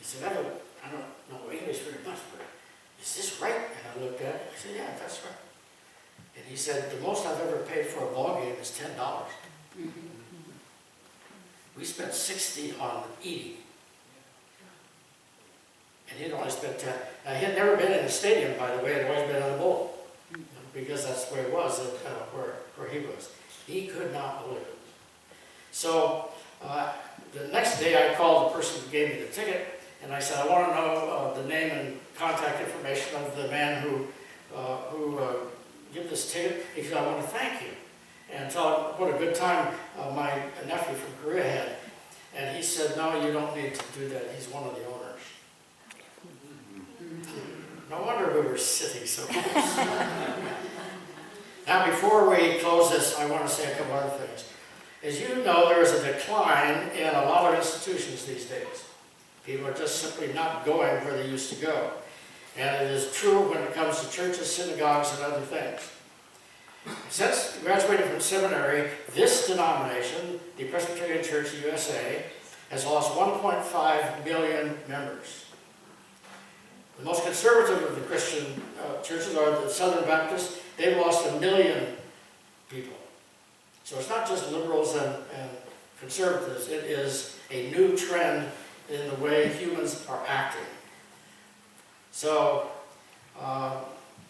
said, I don't know English very much, but is this right? And I looked at it, I said, yeah, that's right. And he said, the most I've ever paid for a ball game is $10. We spent $60 on eating. And he'd only spent 10. Now, he had never been in a stadium, by the way, he'd always been in a bowl. Because that's where it was, where he was. He could not believe it. So, the next day I called the person who gave me the ticket, and I said, I want to know the name and contact information of the man who gave this ticket, because I want to thank you. And tell him what a good time my nephew from Korea had. And he said, no, you don't need to do that. He's one of the owners. No wonder we were sitting so close. Now, before we close this, I want to say a couple other things. As you know, there is a decline in a lot of institutions these days. People are just simply not going where they used to go. And it is true when it comes to churches, synagogues, and other things. Since graduating from seminary, this denomination, the Presbyterian Church USA, has lost 1.5 million members. The most conservative of the Christian churches are the Southern Baptists. They've lost 1 million people. So it's not just liberals and conservatives. It is a new trend in the way humans are acting. So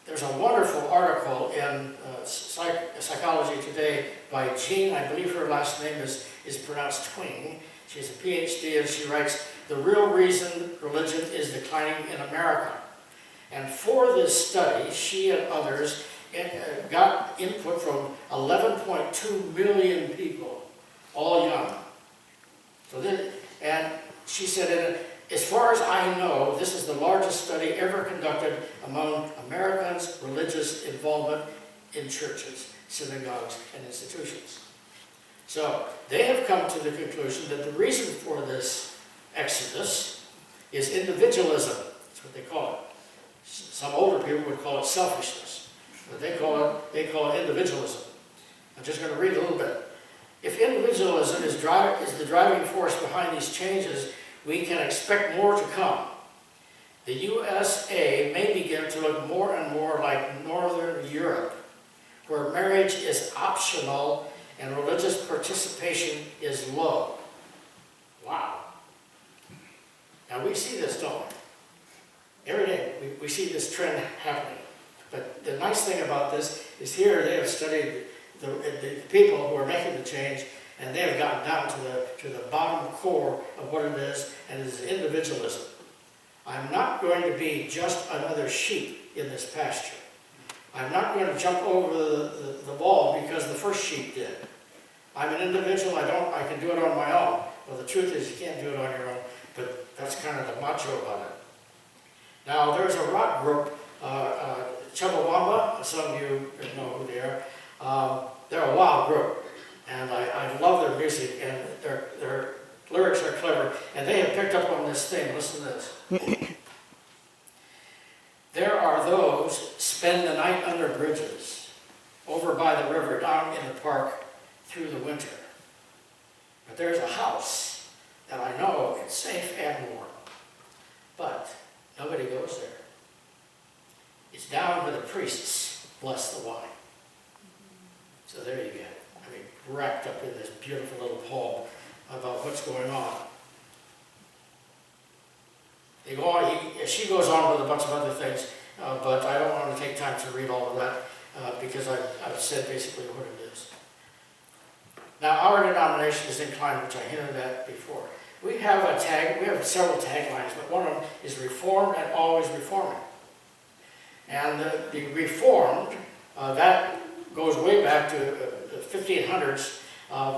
there's a wonderful article in Psychology Today by Jean. I believe her last name is pronounced Twing. She's a PhD, and she writes, "The real reason religion is declining in America." And for this study, she and others got input from 11.2 million people, all young. And she said, as far as I know, this is the largest study ever conducted among Americans' religious involvement in churches, synagogues, and institutions. So they have come to the conclusion that the reason for this exodus is individualism. That's what they call it. Some older people would call it selfishness, but they call it individualism. I'm just going to read a little bit. If individualism is the driving force behind these changes, we can expect more to come. The USA may begin to look more and more like Northern Europe, where marriage is optional and religious participation is low. Wow. Now we see this, don't we? Every day we see this trend happening. But the nice thing about this is here they have studied the people who are making the change, and they have gotten down to the bottom core of what it is, and it is individualism. I'm not going to be just another sheep in this pasture. I'm not going to jump over the wall because the first sheep did. I'm an individual, I can do it on my own. Well, the truth is you can't do it on your own, but that's kind of the macho about it. Now, there's a rock group, Chumbawamba, some of you know who they are. They're a wild group, and I love their music, and their lyrics are clever, and they have picked up on this thing. Listen to this. There are those spend the night under bridges, over by the river, down in the park through the winter. But there's a house that I know it's safe and warm, but nobody goes there. It's down where the priests bless the wine. So there you get it. I mean, wrapped up in this beautiful little poem about what's going on. They go on, she goes on with a bunch of other things, but I don't want to take time to read all of that because I've said basically what it is. Now, our denomination is inclined, which I hinted at before. We have several taglines, but one of them is reformed and always reforming. And the reformed, that goes way back to the 1500s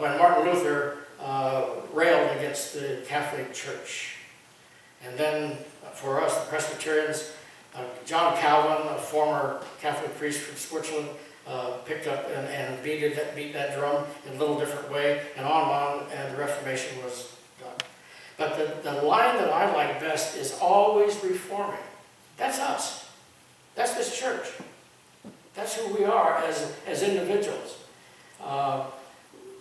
when Martin Luther railed against the Catholic Church. And then for us, the Presbyterians, John Calvin, a former Catholic priest from Switzerland, picked up and beat that drum in a little different way, and on, and the Reformation was done. But the line that I like best is always reforming. That's us. That's this church. That's who we are as individuals.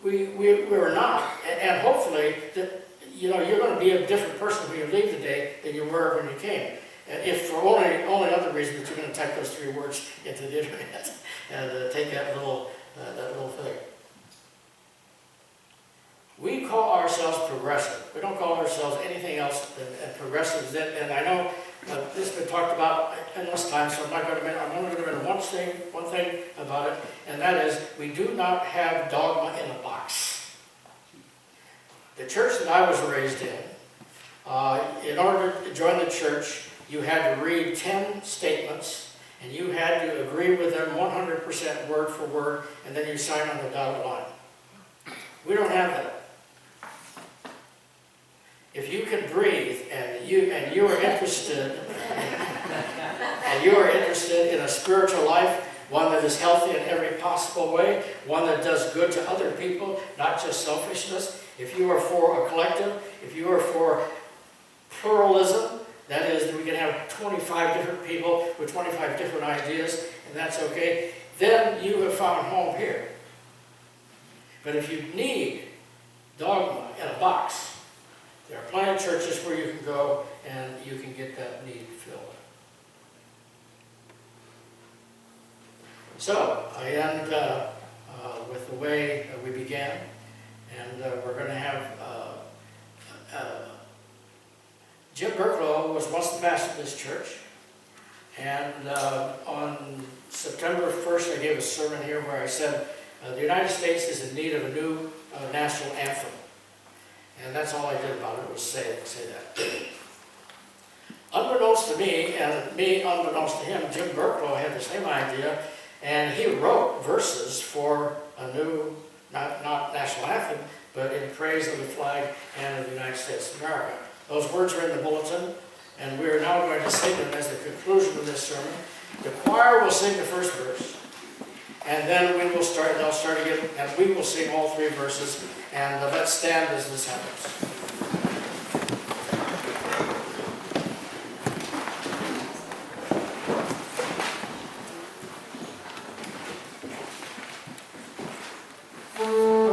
We're not, and hopefully that you know, you're going to be a different person when you leave today than you were when you came. If for only other reason that you're going to type those 3 words into the internet and take that little thing. We call ourselves progressive. We don't call ourselves anything else than progressive. And I know this has been talked about endless times, so I'm only going to mention one thing about it, and that is we do not have dogma in a box. The church that I was raised in order to join the church, you had to read 10 statements, and you had to agree with them 100% word for word, and then you sign on the dotted line. We don't have that. If you can breathe and you are interested in a spiritual life, one that is healthy in every possible way, one that does good to other people, not just selfishness. If you are for a collective, if you are for pluralism, that is, we can have 25 different people with 25 different ideas, and that's okay, then you have found home here. But if you need dogma in a box, there are plenty of churches where you can go and you can get that need filled. So, I end with the way we began, and we're going to have Jim Burklo was once the pastor of this church, and on September 1st I gave a sermon here where I said the United States is in need of a new national anthem. And that's all I did about it, was say that. Unbeknownst to me, and me unbeknownst to him, Jim Burklo had the same idea, and he wrote verses for a new, not national anthem, but in praise of the flag and of the United States of America. Those words are in the bulletin, and we are now going to sing them as the conclusion of this sermon. The choir will sing the first verse, and then they'll start again, and we will sing all 3 verses, and let's stand as this happens. Freedom.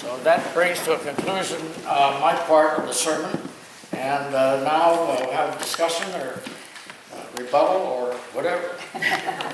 So that brings to a conclusion my part of the sermon. And now we'll have a discussion or rebuttal or whatever.